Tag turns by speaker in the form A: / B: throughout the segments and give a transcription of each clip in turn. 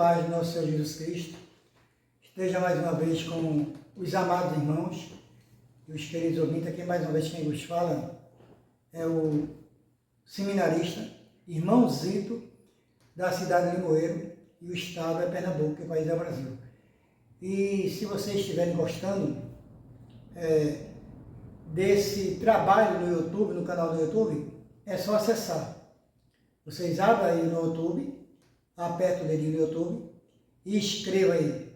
A: paz do nosso Senhor Jesus Cristo esteja mais uma vez com os amados irmãos e os queridos ouvintes. Aqui mais uma vez quem vos fala é o seminarista, irmão Zito, da cidade de Limoeiro, e o estado é Pernambuco, e o país é o Brasil. E se vocês estiverem gostando desse trabalho no YouTube, no canal do YouTube, é só acessar. Vocês abrem aí no YouTube, aperta o dedinho no YouTube e escreva aí,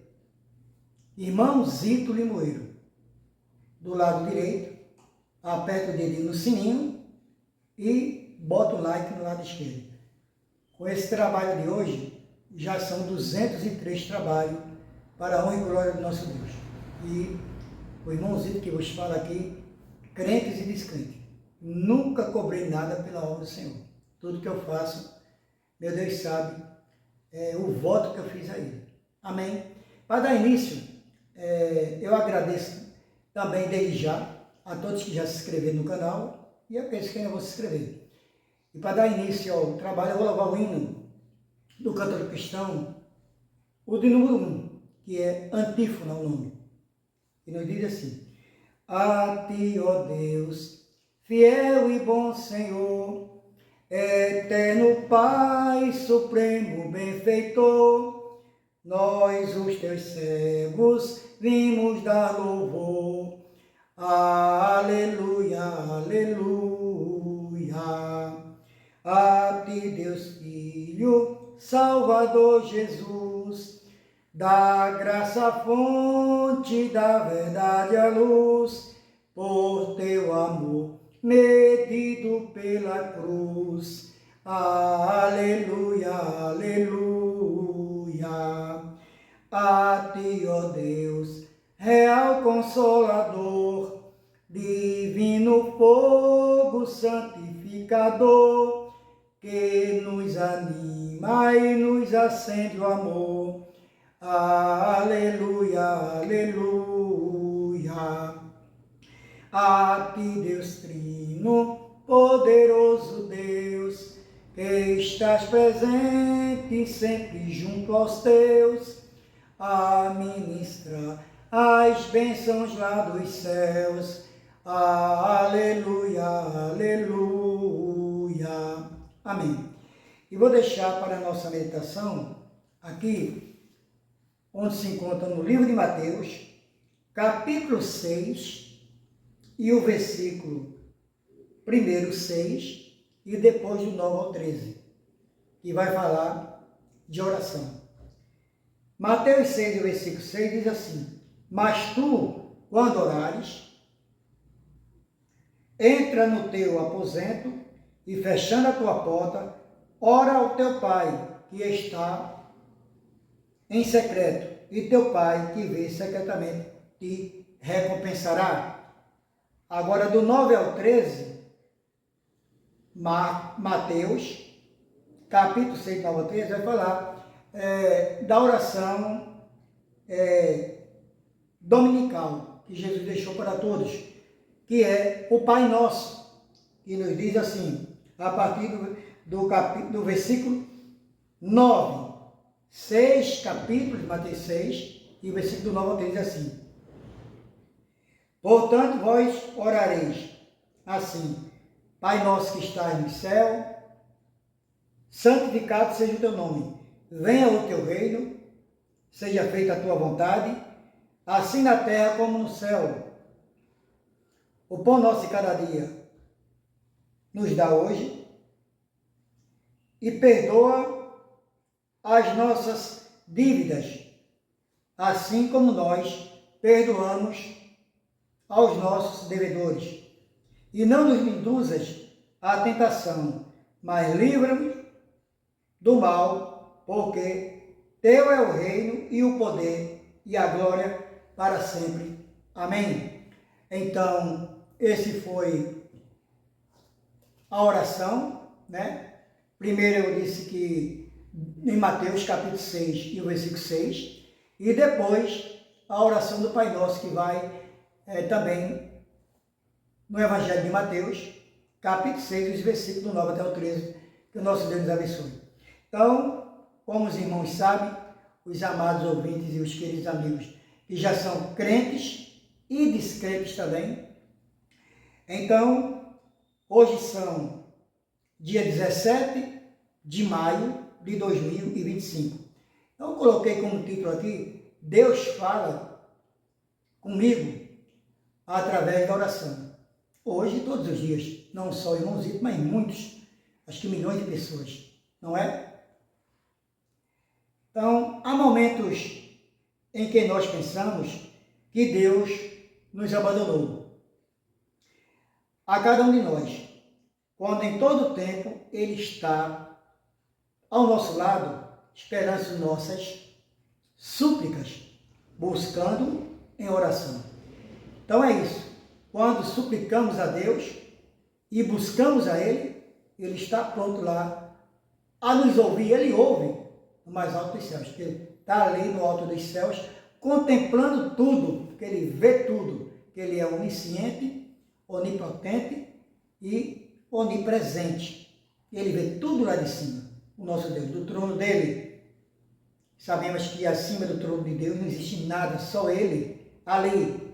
A: Irmão Zito Limoeiro. Do lado direito, aperta o dedinho no sininho e bota o like no lado esquerdo. Com esse trabalho de hoje, já são 203 trabalhos para a honra e glória do nosso Deus. E o irmão Zito que vos fala aqui, crentes e descrentes, nunca cobrei nada pela obra do Senhor. Tudo que eu faço, meu Deus sabe, o voto que eu fiz a Ele. Amém? Para dar início, eu agradeço também desde já a todos que já se inscreveram no canal e aqueles que ainda vão se inscrever. E para dar início ao trabalho, eu vou louvar o hino do cantor cristão, o de número 1, que é Antífona o nome. E nos diz assim: A ti, ó Deus, fiel e bom Senhor, eterno Pai, supremo benfeitor, nós, os teus servos, vimos dar louvor. Aleluia, aleluia. A ti, Deus Filho, Salvador Jesus, da graça fonte, da verdade a luz, por teu amor medido pela cruz. Aleluia, aleluia. A ti, ó Deus, real Consolador, divino fogo santificador, que nos anima e nos acende o amor. Aleluia, aleluia. A ti, Deus Trino, poderoso Deus, que estás presente sempre junto aos teus, a ministrar as bênçãos lá dos céus. Aleluia, aleluia. Amém. E vou deixar para a nossa meditação aqui, onde se encontra no livro de Mateus, capítulo 6, e o versículo primeiro 6, e depois do 9 ao 13, que vai falar de oração. Mateus 6, o versículo 6, diz assim: Mas tu, quando orares, entra no teu aposento e, fechando a tua porta, ora ao teu Pai que está em secreto, e teu Pai que vê secretamente te recompensará. Agora, do 9 ao 13, Mateus, capítulo 6, 9 ao 13, vai falar da oração dominical que Jesus deixou para todos, que é o Pai Nosso, que nos diz assim, a partir do versículo 9, 6 capítulos de Mateus 6, e o versículo 9 ao 13 assim: Portanto, vós orareis assim: Pai nosso que estás no céu, santificado seja o teu nome. Venha o teu reino, seja feita a tua vontade, assim na terra como no céu. O pão nosso de cada dia nos dá hoje, e perdoa as nossas dívidas, assim como nós perdoamos aos nossos devedores. E não nos induzas à tentação, mas livra-nos do mal, porque teu é o reino e o poder e a glória para sempre. Amém? Então, esse foi a oração, né? Primeiro eu disse que em Mateus capítulo 6 e o versículo 6, e depois a oração do Pai Nosso, que vai também no Evangelho de Mateus, capítulo 6, os versículos do 9 até o 13, que o nosso Deus nos abençoe. Então, como os irmãos sabem, os amados ouvintes e os queridos amigos que já são crentes e descrentes também. Então, hoje são dia 17 de maio de 2025. Então, eu coloquei como título aqui, Deus fala comigo através da oração. Hoje, todos os dias, não só irmãozinho, mas muitos, acho que milhões de pessoas, não é? Então, há momentos em que nós pensamos que Deus nos abandonou. A cada um de nós, quando em todo tempo Ele está ao nosso lado, esperando as nossas súplicas, buscando em oração. Então é isso. Quando suplicamos a Deus e buscamos a Ele, Ele está pronto lá a nos ouvir. Ele ouve no mais alto dos céus, porque Ele está ali no alto dos céus, contemplando tudo, porque Ele vê tudo, que Ele é onisciente, onipotente e onipresente. Ele vê tudo lá de cima, o nosso Deus, do trono dele. Sabemos que acima do trono de Deus não existe nada, só Ele ali.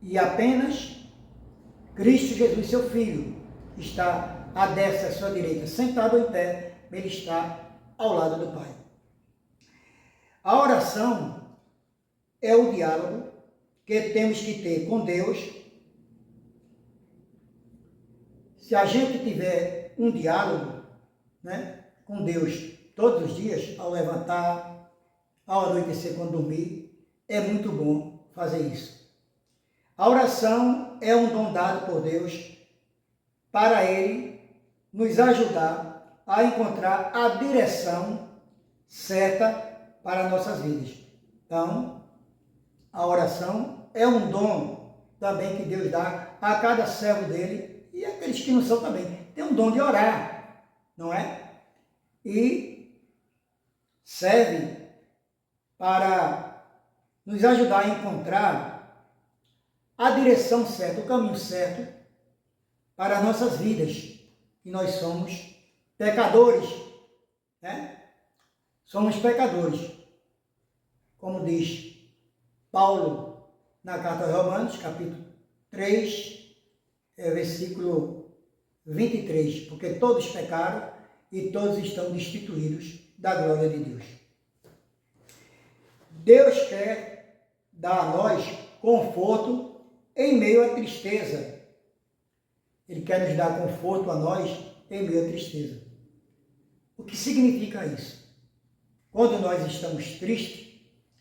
A: E apenas Cristo Jesus, seu Filho, está à destra, à sua direita, sentado em pé, Ele está ao lado do Pai. A oração é o diálogo que temos que ter com Deus. Se a gente tiver um diálogo, né, com Deus todos os dias, ao levantar, ao anoitecer, quando dormir, é muito bom fazer isso. A oração é um dom dado por Deus para Ele nos ajudar a encontrar a direção certa para nossas vidas. Então, a oração é um dom também que Deus dá a cada servo dele e aqueles que não são também. Tem um dom de orar, não é? E serve para nos ajudar a encontrar a direção certa, o caminho certo para as nossas vidas. E nós somos pecadores, né? Somos pecadores. Como diz Paulo na carta aos Romanos, capítulo 3, versículo 23. Porque todos pecaram e todos estão destituídos da glória de Deus. Deus quer dar a nós conforto em meio à tristeza. Ele quer nos dar conforto a nós em meio à tristeza. O que significa isso? Quando nós estamos tristes,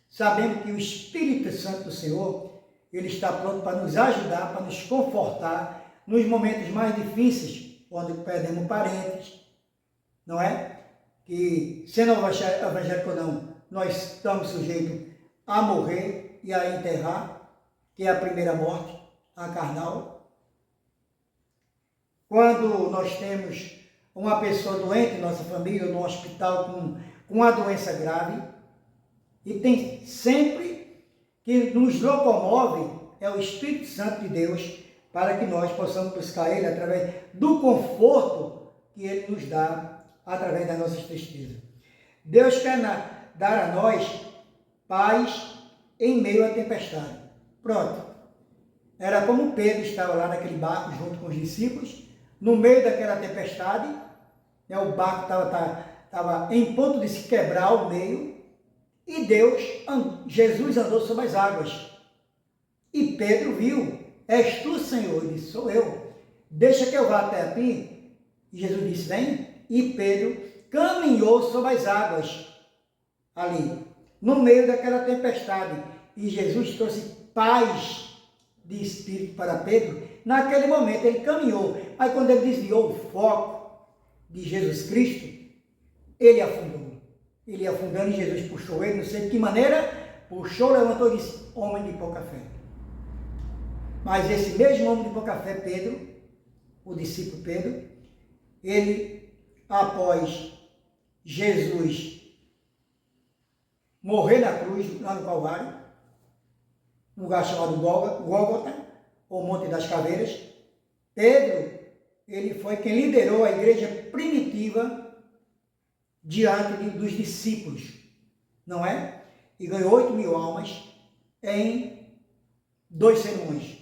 A: sabemos que o Espírito Santo do Senhor, Ele está pronto para nos ajudar, para nos confortar nos momentos mais difíceis, quando perdemos parentes, não é? Que, sendo evangélico ou não, nós estamos sujeitos a morrer e a enterrar, que é a primeira morte, a carnal. Quando nós temos uma pessoa doente em nossa família, no hospital com uma doença grave, e tem sempre que nos locomove, é o Espírito Santo de Deus, para que nós possamos buscar Ele através do conforto que Ele nos dá, através das nossas tristezas. Deus quer dar a nós paz em meio à tempestade. Pronto. Era como Pedro estava lá naquele barco junto com os discípulos, no meio daquela tempestade, né, o barco estava em ponto de se quebrar ao meio, e Jesus andou sobre as águas. E Pedro viu, és tu, Senhor? Ele disse, sou eu. Deixa que eu vá até ti. E Jesus disse, vem. E Pedro caminhou sobre as águas, ali, no meio daquela tempestade. E Jesus trouxe paz de espírito para Pedro. Naquele momento ele caminhou, mas quando ele desviou o foco de Jesus Cristo, ele afundou. Ele afundando, e Jesus puxou ele, não sei de que maneira, puxou, levantou e disse, homem de pouca fé. Mas esse mesmo homem de pouca fé, Pedro, o discípulo Pedro, ele, após Jesus morrer na cruz, lá no Calvário, um lugar chamado Gólgota, ou Monte das Caveiras, Pedro, ele foi quem liderou a igreja primitiva diante dos discípulos. não é? E ganhou 8.000 almas em 2 sermões.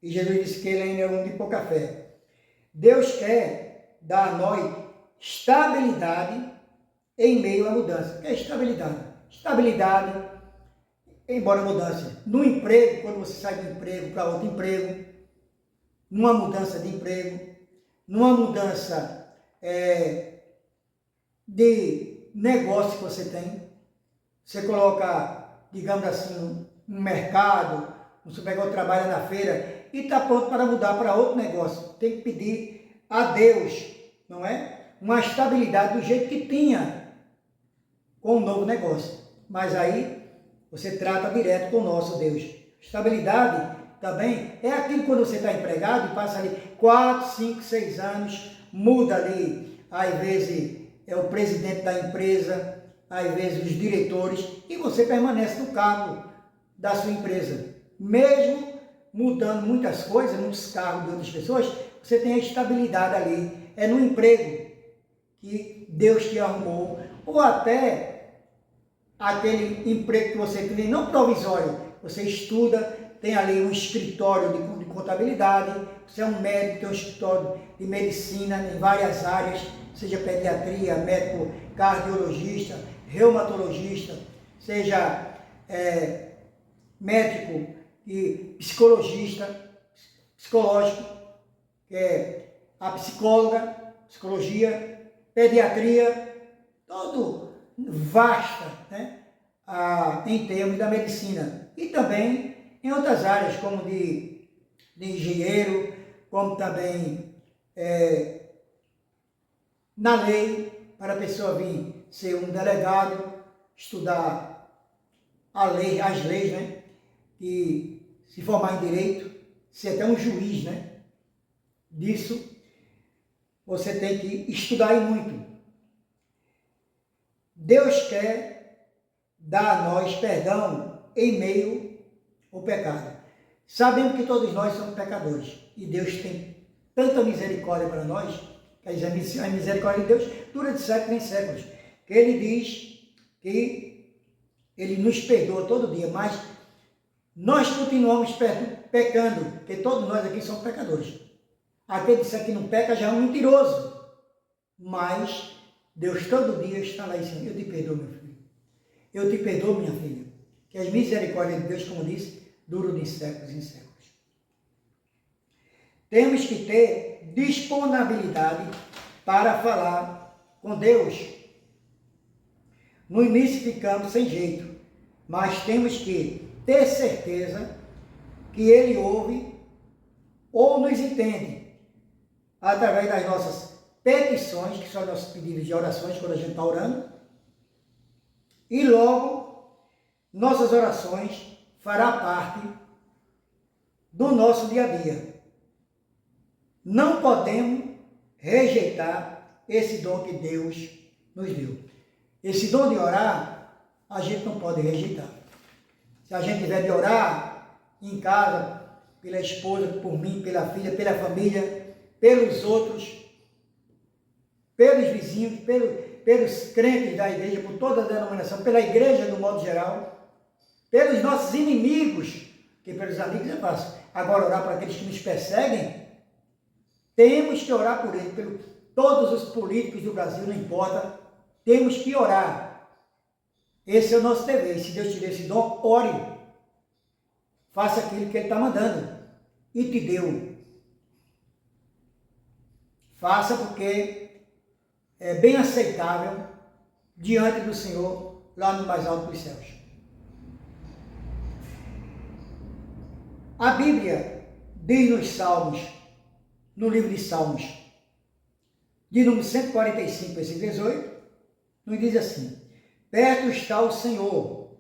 A: E Jesus disse que ele ainda é um de pouca fé. Deus quer dar a nós estabilidade em meio à mudança. O que é estabilidade? Estabilidade, embora mudança. No emprego, quando você sai do emprego para outro emprego, numa mudança de emprego, numa mudança de negócio que você tem, você coloca, digamos assim, um mercado, você pega o trabalho na feira e está pronto para mudar para outro negócio. Tem que pedir a Deus, não é? Uma estabilidade do jeito que tinha com o novo negócio. Mas aí você trata direto com o nosso Deus. Estabilidade também é aquilo quando você está empregado e passa ali 4, 5, 6 anos, muda ali, às vezes é o presidente da empresa, às vezes os diretores, e você permanece no cargo da sua empresa. Mesmo mudando muitas coisas, muitos cargos de outras pessoas, você tem a estabilidade ali. É no emprego que Deus te arrumou, ou até aquele emprego que você tem, não provisório, você estuda, tem ali um escritório de contabilidade, você é um médico, tem um escritório de medicina em várias áreas, seja pediatria, médico cardiologista, reumatologista, seja médico e psicologista, psicológico, que é a psicóloga, psicologia, pediatria, todo vasta, né, em termos da medicina. E também em outras áreas, como de engenheiro, como também na lei, para a pessoa vir ser um delegado, estudar a lei, as leis, né? E se formar em direito, ser até um juiz, né? Disso, você tem que estudar e muito. Deus quer dar a nós perdão em meio ao pecado. Sabemos que todos nós somos pecadores e Deus tem tanta misericórdia para nós, que a misericórdia de Deus dura de séculos em séculos, que Ele diz que Ele nos perdoa todo dia, mas nós continuamos pecando, porque todos nós aqui somos pecadores. Aquele que disser que não peca já é um mentiroso, mas Deus todo dia está lá dizendo: eu te perdoo, meu filho, eu te perdoo, minha filha, que as misericórdias de Deus, como disse, duram de séculos em séculos. Temos que ter disponibilidade para falar com Deus. No início ficamos sem jeito, mas temos que ter certeza que Ele ouve ou nos entende através das nossas petições, que são nossos pedidos de orações quando a gente está orando, e logo nossas orações fará parte do nosso dia a dia. Não podemos rejeitar esse dom que Deus nos deu. Esse dom de orar, a gente não pode rejeitar. Se a gente tiver de orar em casa, pela esposa, por mim, pela filha, pela família, pelos outros, pelos vizinhos, pelos crentes da igreja, por toda a denominação, pela igreja do modo geral, pelos nossos inimigos, que pelos amigos é fácil. Agora, orar para aqueles que nos perseguem, temos que orar por eles, por todos os políticos do Brasil, não importa, temos que orar. Esse é o nosso dever. Se Deus te deu esse dom, ore. Faça aquilo que Ele está mandando e te deu. Faça porque é bem aceitável diante do Senhor, lá no mais alto dos céus. A Bíblia diz nos Salmos, no livro de Salmos, de número 145, versículo 18, nos diz assim: perto está o Senhor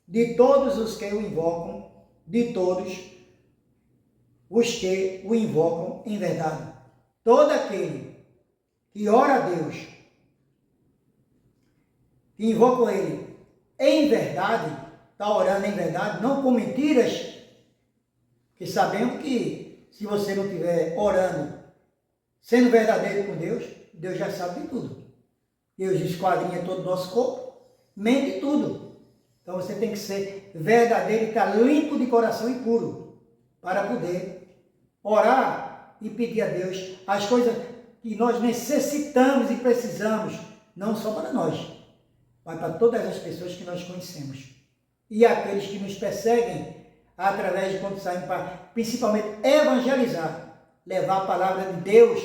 A: de todos os que o invocam, de todos os que o invocam em verdade. Todo aquele que ora a Deus, que invoca Ele em verdade, está orando em verdade, não com mentiras, porque sabemos que se você não estiver orando, sendo verdadeiro com Deus, Deus já sabe de tudo. Deus esquadrinha todo o nosso corpo mente tudo. Então você tem que ser verdadeiro e estar limpo de coração e puro para poder orar e pedir a Deus as coisas que nós necessitamos e precisamos, não só para nós, mas para todas as pessoas que nós conhecemos. E aqueles que nos perseguem através de quando saem para, principalmente, evangelizar, levar a palavra de Deus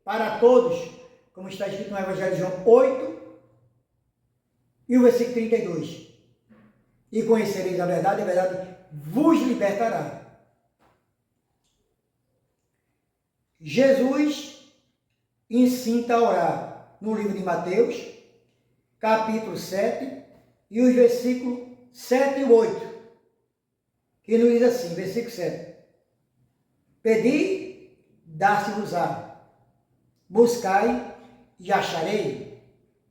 A: para todos, como está escrito no Evangelho de João 8 e o versículo 32. E conhecereis a verdade vos libertará. Jesus ensina a orar no livro de Mateus, capítulo 7, e os versículos 7 e 8, que nos diz assim, versículo 7. Pedi, dar-se-vos-á. Buscai, e acharei.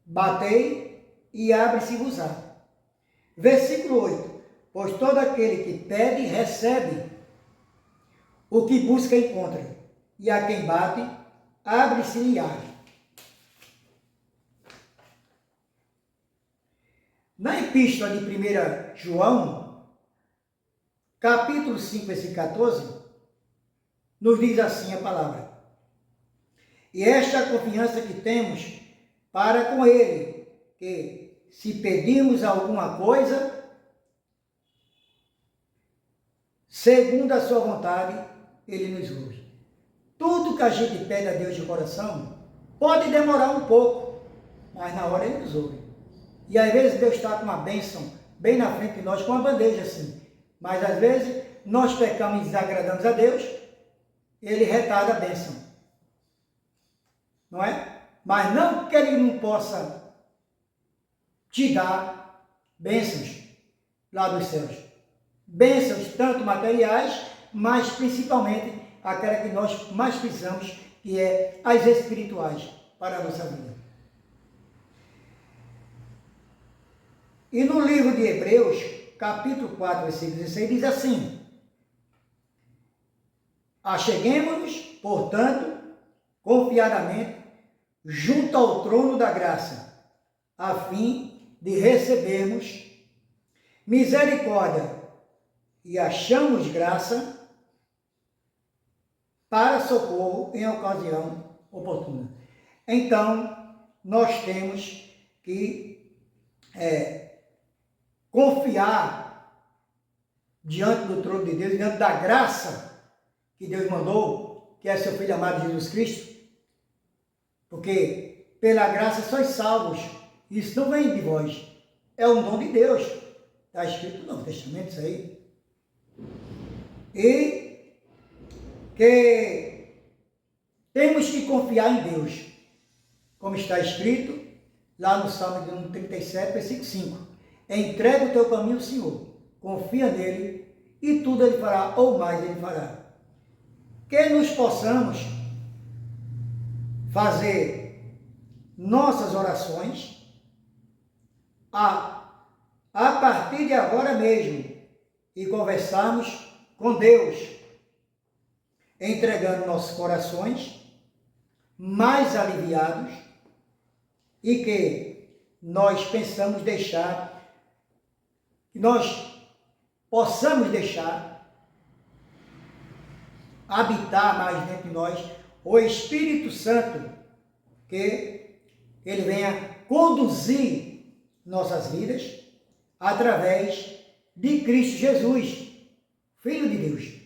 A: Batei, e abre-se-vos-á. Versículo 8. Pois todo aquele que pede, recebe. O que busca, encontra. E a quem bate, abre-se-lhe-á. Na epístola de 1 João, capítulo 5, versículo 14, nos diz assim a palavra. E esta é a confiança que temos para com Ele, que se pedimos alguma coisa, segundo a sua vontade, Ele nos ouve. Tudo que a gente pede a Deus de coração, pode demorar um pouco, mas na hora Ele nos ouve. E às vezes Deus está com uma bênção bem na frente de nós, com uma bandeja assim. Mas às vezes nós pecamos e desagradamos a Deus, Ele retarda a bênção. Não é? Mas não que Ele não possa te dar bênçãos lá dos céus. Bênçãos tanto materiais, mas principalmente aquela que nós mais precisamos, que é as espirituais para a nossa vida. E no livro de Hebreus, capítulo 4, versículo 16, diz assim: acheguemo-nos, portanto, confiadamente, junto ao trono da graça, a fim de recebermos misericórdia e achamos graça para socorro em ocasião oportuna. Então, nós temos que confiar diante do trono de Deus, diante da graça que Deus mandou, que é seu Filho amado Jesus Cristo, porque pela graça sois salvos. Isso não vem de vós, é um dom de Deus. Está escrito no Novo Testamento isso aí. E que temos que confiar em Deus, como está escrito lá no Salmo de 37, versículo 5. Entrega o teu caminho ao Senhor, confia nele e tudo ele fará, ou mais ele fará. Que nos possamos fazer nossas orações a partir de agora mesmo e conversarmos com Deus, entregando nossos corações mais aliviados e que nós pensamos deixar, que nós possamos deixar habitar mais dentro de nós o Espírito Santo, que ele venha conduzir nossas vidas através de Cristo Jesus, Filho de Deus.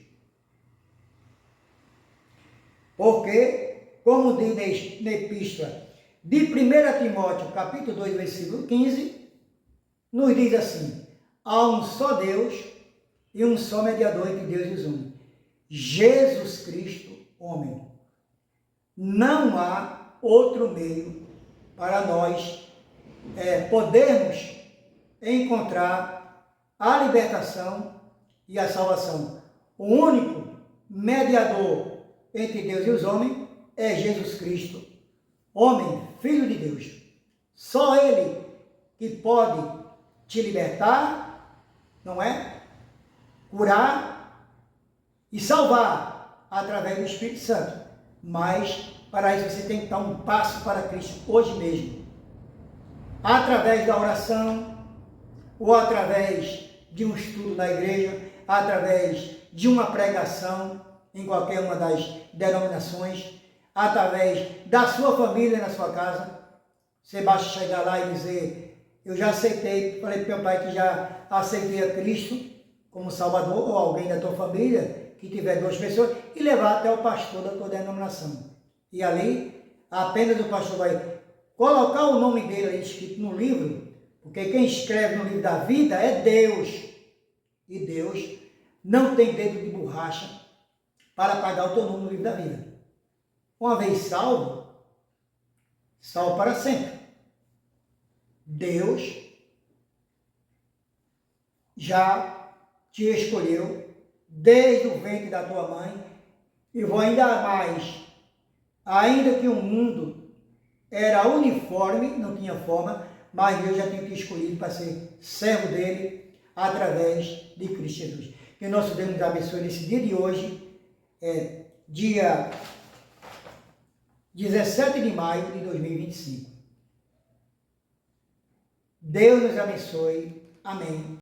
A: Porque, como diz na epístola de 1 Timóteo, capítulo 2, versículo 15, nos diz assim: há um só Deus e um só mediador entre Deus e os homens, Jesus Cristo, homem. Não há outro meio para nós podermos encontrar a libertação e a salvação. O único mediador entre Deus e os homens é Jesus Cristo, homem, Filho de Deus. Só Ele que pode te libertar, não é? Curar e salvar através do Espírito Santo. Mas para isso você tem que dar um passo para Cristo hoje mesmo. através da oração, ou através de um estudo na igreja, através de uma pregação em qualquer uma das denominações, através da sua família na sua casa. Você basta chegar lá e dizer: eu já aceitei, falei para o meu pai que já aceitei a Cristo como Salvador, ou alguém da tua família, que tiver 2 pessoas, e levar até o pastor da tua denominação. E ali, apenas o pastor vai colocar o nome dele ali escrito no livro, porque quem escreve no livro da vida é Deus. E Deus não tem dedo de borracha para apagar o teu nome no livro da vida. Uma vez salvo, salvo para sempre. Deus já te escolheu desde o ventre da tua mãe, e vou ainda mais, ainda que o mundo era uniforme, não tinha forma, mas Deus já tinha te escolhido para ser servo dele através de Cristo Jesus. Que o nosso Deus nos abençoe nesse dia de hoje, dia 17 de maio de 2025. Deus nos abençoe. Amém.